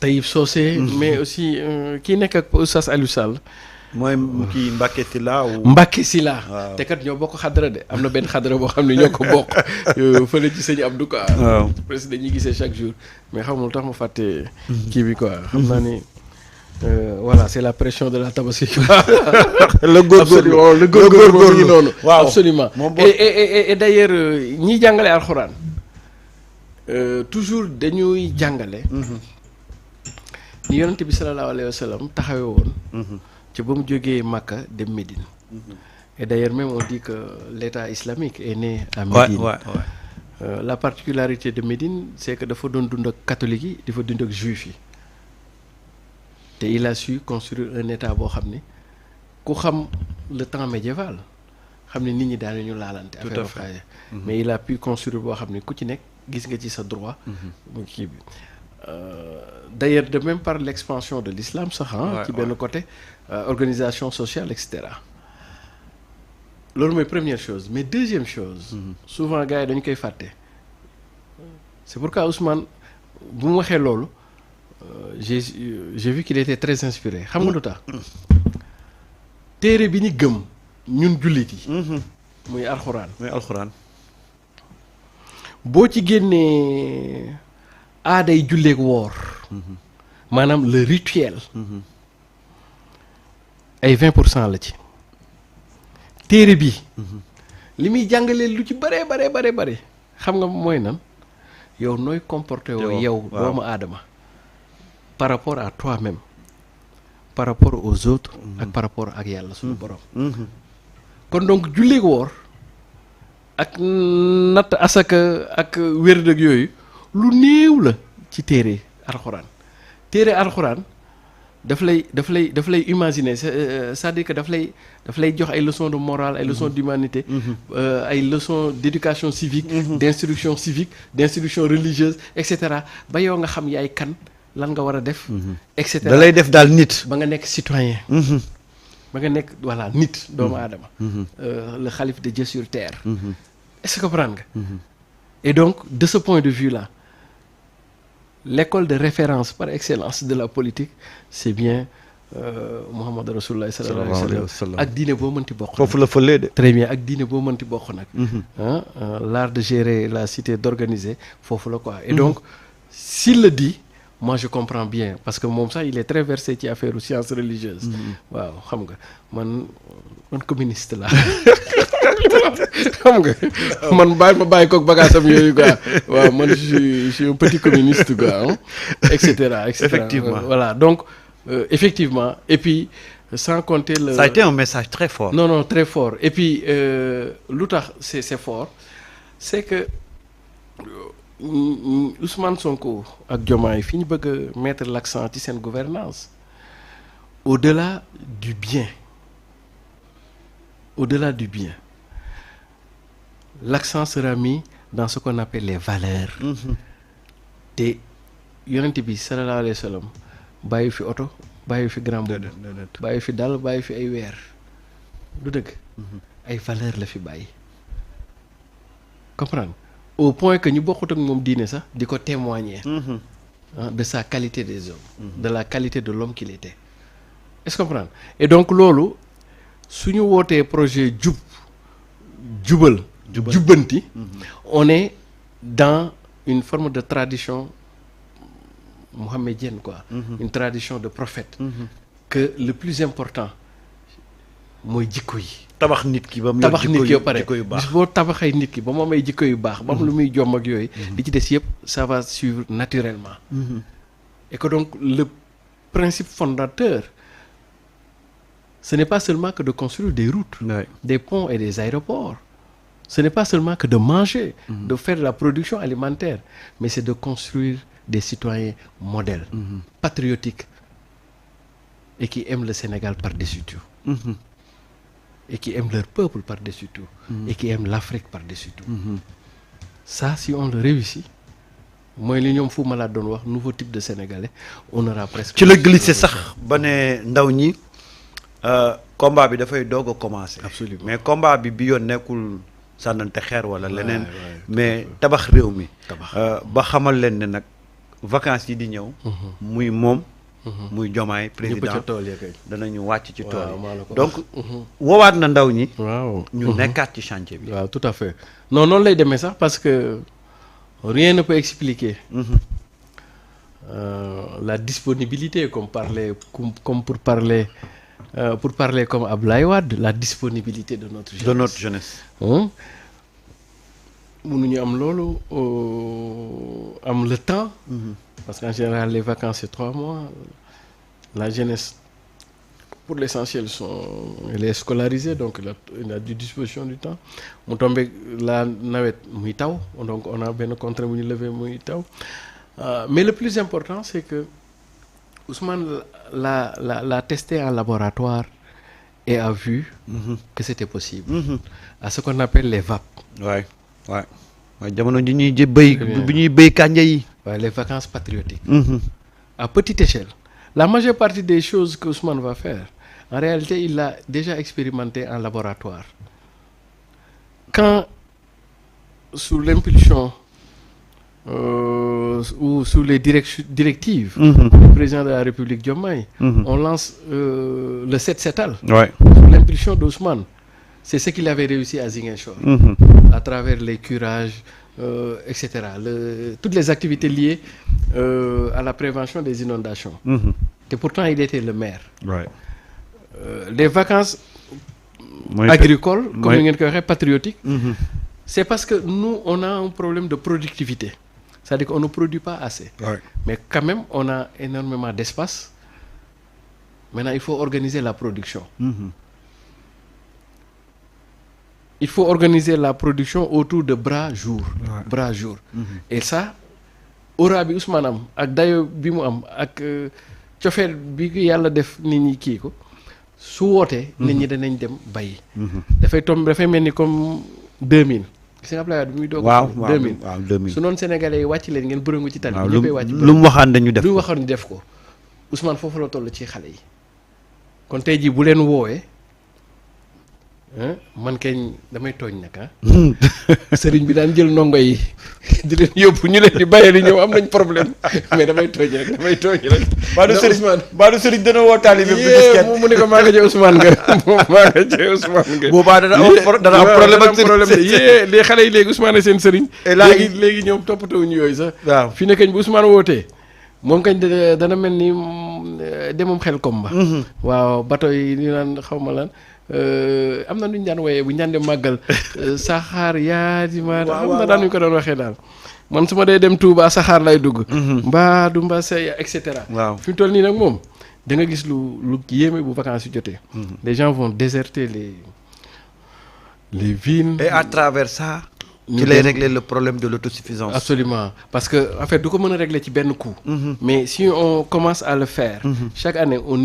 Taïb Socé mais aussi kii nekk ak Oustaz Aliou Sall. mooy kii Mbacké Sylla Mbacké Sylla te kat ñoo bokk xadara de am na benn xadara boo xam ne ñoo ko bokk fële ci sëñ Abdou quoi. waaw presque dañuy gisee chaque jour mais xamul tax ma fàtte kii bi quoi xam naa ni voilà c'est la pression de la tabaski quoi. le góorgóorlu ngi noonu. waaw absolument et d'ailleurs ñiy jàngale alxuraan toujours dañuy jàngale. ni yonent bi sallallahu alayhi wa sallam taxawee woon. ci ba mu jógee Makka dem Médine. et d'ailleurs même on dit que l'État islamique est né à Médine. La particularité de Médine c'est que dafa doon dund ak catholiques yi dafa dund ak juifs yi te il a su construire un État boo xam ni ku xam le temps médiéval xam ne nit ñi daan nañu laalante. tout à fait mais il a pu construire boo xam ne ku ci nekk gis nga ci sa droit. mu kii bi. D'ailleurs de même par l'expansion de l'islam sax ci benn côté organisation sociale et cetera loolu mooy première chose mais deuxième chose souvent gars yi dañu koy fàtte c'est pourquoi Ousmane bu mu waxee loolu j'ai vu qu'il était très inspiré xam nga lu tax téere bi ñu gëm ñun jullit yi muy alxuraan boo ci génnee aaday julleek woor maanaam le rituel ay 20% la ci téere bi li muy jàngalee lu ci bare xam nga mooy nan yow nooy comporté woo yow doomu aadama par rapport à toi-même par rapport aux autres ak par rapport ak yàlla suñu borom kon donc julleek woor ak natt asaka ak wérd ak yooyu lu néew la ci téere alxuraan daf lay imaginer c'est-à-dire que daf lay jox ay leçons de morale ay leçons d'humanité ay leçons d'éducation civique d'instruction civique d'instruction religieuse et cetera ba yow nga xam yaay kan lan nga war a def et cetera da lay def daal nit ba nga nekk citoyen ba nga nekk voilà nit doomu aadama le khalife de Dieu sur terre est-ce que comprendre nga et donc de ce point de vue là l'école de référence par excellence de la politique c'est bien Muhammad Rasulullah sallallahu alayhi wa sallam ak diine boo mënti bokk foofu la fëlee de très bien ak diine boo mënti bokk nag l'art de gérer la cité d'organiser foofu la quoi et donc s'il le dit moi je comprends bien parce que moom sax il est très versé ci affaire aux sciences religieuses waaw xam nga man communiste la xam nga man bàyyi kook bagaasam yooyu quoi waaw man je suis un petit communiste quoi et cetera effectivement voilà donc effectivement et puis sans compter ça a été un message très fort non très fort et puis lu tax c'est fort c'est que Ousmane Sonko ak Diomaye fi ñu bëgg a mettre l'accent ci seen gouvernance au-delà du bien l'accent sera mis dans ce qu'on appelle les valeurs te yonent bi sallallahu alayhi wa sallam bàyyi fi oto bàyyi fi grand boubou bàyyi fi dal bàyyi fi ay weer du dëgg ay valeurs la fi bàyyi comprendre au point que ñu bokkut ak moom diine sax di ko témoigner de sa qualité des hommes de la qualité de l'homme qu'il était est-ce que comprendre et donc loolu suñu wootee projet jubbanti on est dans une forme de tradition mohamédienne quoi une tradition de prophète que le plus important mooy jikko yi tabax nit ki ba mu tabax nit ki ba pare jikko yu baax bis boo tabaxee nit ki ba mu amay jikko yu baax ba mu lu muy jomm ak yooyu li ci des yëpp ça va suivre naturellement et que donc le principe fondateur ce n'est pas seulement que de construire des routes des ponts et des aéroports ce n'est pas seulement que de manger de faire de la production alimentaire mais c'est de construire des citoyens modèles patriotiques et qui aiment le Sénégal par-dessus tout et qui aiment leur peuple par-dessus tout et qui aiment l'Afrique par-dessus tout ça si on le réussit mooy li ñoom fu ma laa doon wax nouveau type de Sénégalais on aura presque ci la glissé sax ba ne ndaw ñi combat bi dafay doog a commencer absolument mais combat bi yoon nekkul sànnante xeer wala leneen mais tabax réew mi ba xamal leen ne nag vacances yi di ñëw. muy moom. muy Diomaye ñëpp président ca tool ya kay. danañu wàcc ci tool waaw maa la yi ko donc wax. woowaat na ndaw ñi. waaw. ñu nekkaat ci chantier bi. waaw tout à fait non noonu lay demee sax parce que rien ne peut expliquer la disponibilité comme pour parler comme Abdoulaye Wade la disponibilité de notre jeunesse. de notre jeunesse. mënuñu am loolu am le temps. parce qu'en général les vacances c'est 3 mois la jeunesse pour l'essentiel elle est scolarisée donc il a du disposition du temps mu tombé la nawet muy taw donc on a benn contrat bu ñu levé muy taw mais le plus important c'est que Ousmane l'a testé en laboratoire et a vu que c'était possible à ce qu'on appelle les VAP. waay jamono ji ñuy béy bi ñuy béy kànja yi. les vacances patriotiques. À petite échelle la majeure partie des choses que Ousmane va faire en réalité il l'a déjà expérimenté en laboratoire quand sous l'impulsion ou sous les directives du président de la République Diomaye on lance le Set Setal sous l'impulsion d'Ousmane. C'est ce qu'il avait réussi à Ziguinchor à travers les curages etc. Toutes les activités liées à la prévention des inondations. Et pourtant il était le maire. Les vacances agricoles comme ni ngeen koy waxee patriotiques. C'est parce que nous on a un problème de productivité. C'est-à-dire qu'on ne produit pas assez. Mais quand même on a énormément d'espace. Maintenant il faut organiser la production. Il faut organiser la production autour de bras jour. Et ça aura bi Ousmane am ak dayo bi mu am ak cofeel bi yàlla def nit ñi kii ko su wootee nit ñi danañ dem bàyyi. dafay mel ni comme 2000 gis nga Abdoulaye Wade bi muy doog waaw 2000 su noonu sénégalais yi wàcc leen ngeen bërëngu ci tali bi ñëppay wàcc lu mu waxaan dañu def lu mu waxoon ñu def ko Ousmane foofu la toll ci xale yi kon tey jii bu leen woowee man kañ damay tooñ nag sëriñ bi daan jël ndongo yi di leen yóbbu ñu leen di bàyyi li ñëw am nañ problème mais damay tooñ rek. Baadu sëriñ dana woo taalibe bi disket mu ne ko maa nga jël Ousmane nga boobaa dana am problème ak sëriñ les xale yi léegi Ousmane a seen sëriñ léegi ñoom toppatawuñu yooyu sax waaw fi ne kañ bu Ousmane wootee moom kañ dana mel ni demum xel kom ba waaw bato yi ñu naan xaw ma lan am na nu ñu daan wooyee bu ñu daan dem màggal saxaar yaati ma xam na daan ñu ko doon waxee daal man su ma dee dem Touba saxaar lay dugg mbaa du mbaa say et cetera fi mu toll nii nag moom da nga gis lu yéeme bu vacances yu jotee les gens vont déserter les villes et à travers ça ci lay régler le problème de l'autosuffisance. Absolument parce que en fait du ko mën a régler ci benn coup. Mais si on commence à le faire. Chaque année on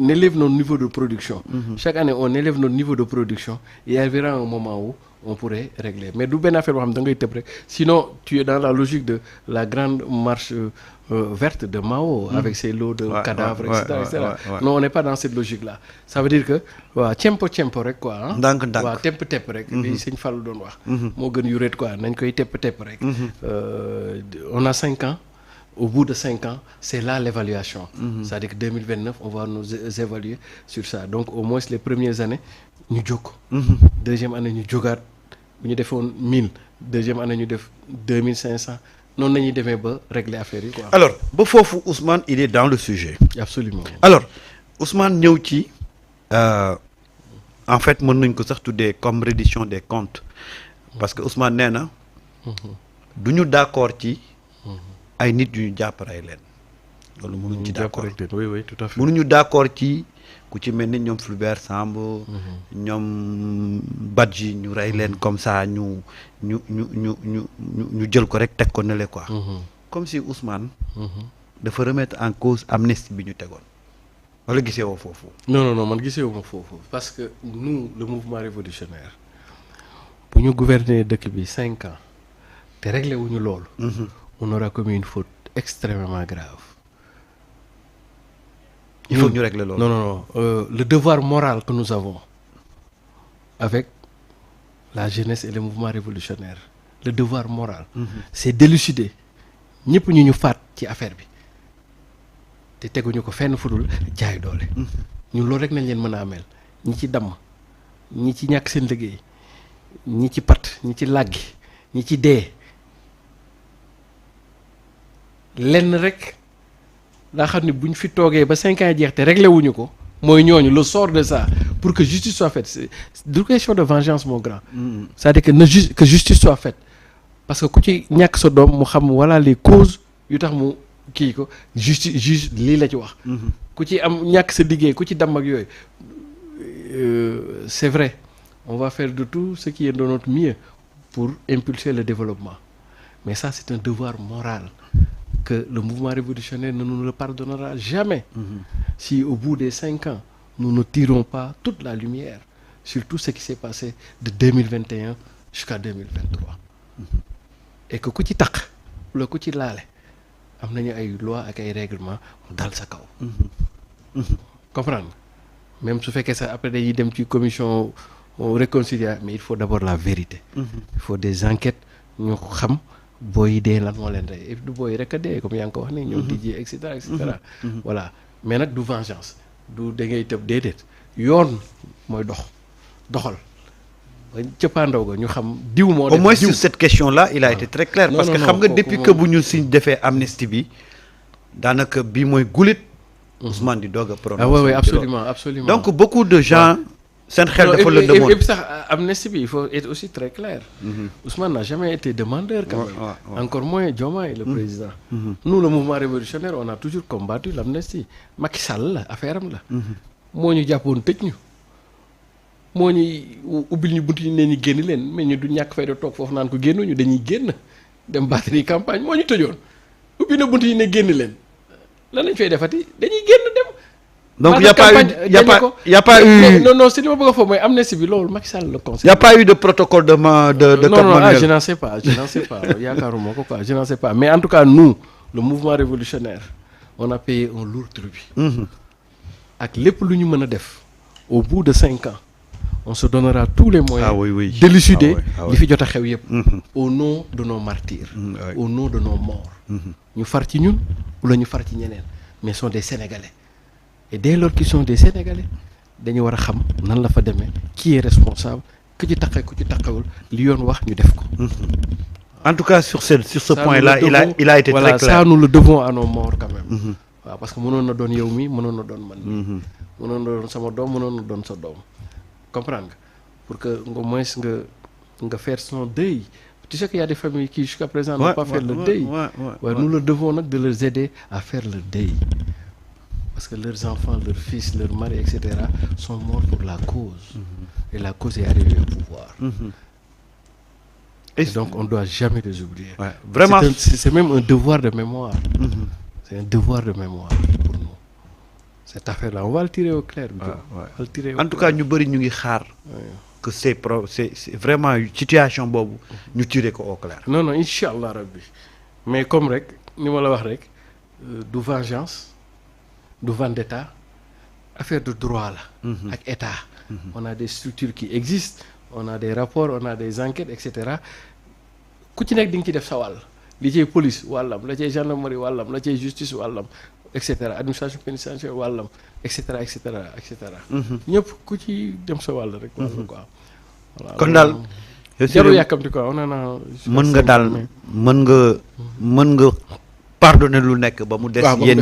élève notre niveau de production. Chaque année on élève notre niveau de production et il arrivera un moment où on pourrait régler mais du benn affaire boo xam da ngay tëb rek sinon tu es dans la logique de la grande marche verte de Mao avec ses lots de cadavres etc. Non on n'est pas dans cette logique là ça veut dire que waaw tempo rek quoi ndànk waaw tepp rek li Sëñ Fallou doon wax moo gën yu rét quoi nañ koy tepp rek on a 5 ans au bout de 5 ans c'est là l'évaluation c'est-à-dire que 2029 on va nous évaluer sur ça donc au moins les premières années ñu jóg deuxième année ñu jógaat bu ñu defoon 1000 deuxième année ñu def 2500 noonu nañuy demee ba régler affaire yi quoi. Alors ba foofu Ousmane il est dans le sujet. Absolument. Alors Ousmane ñëw ci en fait mën nañ ko sax tuddee comme reddition des comptes parce que Ousmane nee na du ñu d'accord ci ay nit yu ñu jàpp rey leen loolu mënuñ ci d'accord oui tout à fait. mënuñu d'accord ci ku ci mel ni ñoom Fulbert Sambou ñoom Badji ñu rey leen comme ça ñu jël ko rek teg ko ne le quoi comme si Ousmane dafa remettre en cause amnistie bi ñu tegoon wala gisee woo foofu non man gisee wu ma foofu parce que nous le mouvement révolutionnaire bu ñu gouverner dëkk bi 5 ans te réglé wuñu loolu on aura commis une faute extrêmement grave. Il faut ñu régler loolu. Non. Le devoir moral que nous avons avec la jeunesse et le mouvement révolutionnaire le devoir moral c'est d'élucider ñëpp ñu faat ci affaire bi te teguñu ko fenn fudul jaay doole. ñun loolu rek nañ leen mën a ameel ñi ci damm ñi ci ñàkk seen liggéey ñi ci pat ñi ci làggi ñi ci dee lenn rek daa xam ne bu ñu fi toogee ba 5 ans jeex te réglé wuñu ko mooy ñooñu le sort de ça pour que justice soit faite c'est du question de vengeance mon grand. C'est-à-dire que justice soit faite parce que ku ci ñàkk sa doom mu xam voilà les causes yu tax mu kii ko juge lii la ci wax. ku ci am ñàkk sa liggéey ku ci damm ak yooyu c'est vrai on va faire de tout ce qui est de notre mieux pour impulser le développement mais ça c'est un devoir moral que le mouvement révolutionnaire ne nous le pardonnera jamais. Si au bout des 5 ans nous ne tirons pas toute la lumière sur tout ce qui s'est passé de 2021 jusqu'à 2023 et que ku ci taq wala ku ci laale am nañu ay loi ak ay règlement mu dal sa kaw. comprendre même su fekkee sax après dañuy dem ci commission réconciliation mais il faut d'abord la vérité. Il faut des enquêtes ñu xam booy yi dee lan moo leen rey et du booy rek a dee comme yaa ngi ko wax ni ñoom dijee et cetera et cetera. Voilà mais nag du vengeance du da ngay tëb déedéet yoon mooy doxal ba cëppaandaw ga ñu xam diw moo def au moins sur cette question là il a été très clair parce que xam nga depuis que bu ñu siñ defee amnistie bi daanaka bi mooy gulit Ousmane di doog a prononcer. Ah oui absolument absolument. Donc beaucoup de gens seen xel dafa la demoon et puis sax amnistie bi il faut être aussi très clair. Ousmane n'a jamais été demandeur quand même. Encore moins Diomaye le président. Nous le mouvement révolutionnaire on a toujours combattu l'amnistie. Macky Sall la affaire am la. moo ñu jàppoon tëj ñu. moo ñuy ubbil ñu bunt ñu ne ñu génn leen mais ñu du ñàkk fay de toog foofu naan ko génnuñu dañuy génn dem battre campagne moo ñu tëjoon ubbi na bunt yi ne génn leen lan lañ fay defati dañuy génn dem. Donc il y a pas eu non si li ma bëgg a foofu mooy amnistie bi loolu Macky Sall le conseil. Il y a pas eu de protocole de Cap Manuel. Je n'en sais pas yaakaaruma ko quoi je n'en sais pas mais en tout cas nous le mouvement révolutionnaire on a payé un lourd tribut. ak lépp lu ñu mën a def au bout de 5 ans on se donnera tous les moyens d'élucider li fi jot a xew yëpp au nom de nos martyrs au nom de nos morts ñu far ci ñun wala ñu far ci ñeneen mais sont des Sénégalais et dès lors qu'ils sont des Sénégalais dañu war a xam nan la fa demee qui est responsable ku ci taqee ku ci taqewul li yoon wax ñu def ko. En tout cas sur ce point-là il a été très clair. Ça nous le devons à nos morts quand même. waaw parce que mënoon na doon yow mi mënoon na doon man mi mënoon na doon sama doom mënoon na doon sa doom comprendre nga pour que au moins nga faire son deuil. Tu sais qu'il y a des familles qui jusqu'à présent n'ont pas fait le deuil. Nous leur devons nag de les aider à faire le deuil parce que leurs enfants, leurs fils, leurs maris, etc. sont morts pour la cause et la cause est arrivée au pouvoir. Et donc on ne doit jamais les oublier. Vraiment, c'est même un devoir de mémoire. C'est un devoir de mémoire pour nous. Cette affaire-là, on va le tirer au clair. En tout cas, ñu bëri ñu ngi xaar que c'est vraiment situation boobu ñu tirer ko au clair. Non inchallah rabbi mais comme rek ni ma la wax rek du vengeance du vendetta affaire de droit la. ak état. On a des structures qui existent on a des rapports on a des enquêtes et cetera ku ci nekk di nga ci def sa wàll. li cay police wàllam la cay gendarmerie wàllam la cay justice wàllam et cetera administration pénitentiaire wàllam et cetera et cetera et cetera. ñëpp ku ci dem sa wàll rek. wàll quoi. voilà kon daal. jarul yàkkamti quoi on en a. mën nga daal mën nga pardonner lu nekk ba mu des. yéen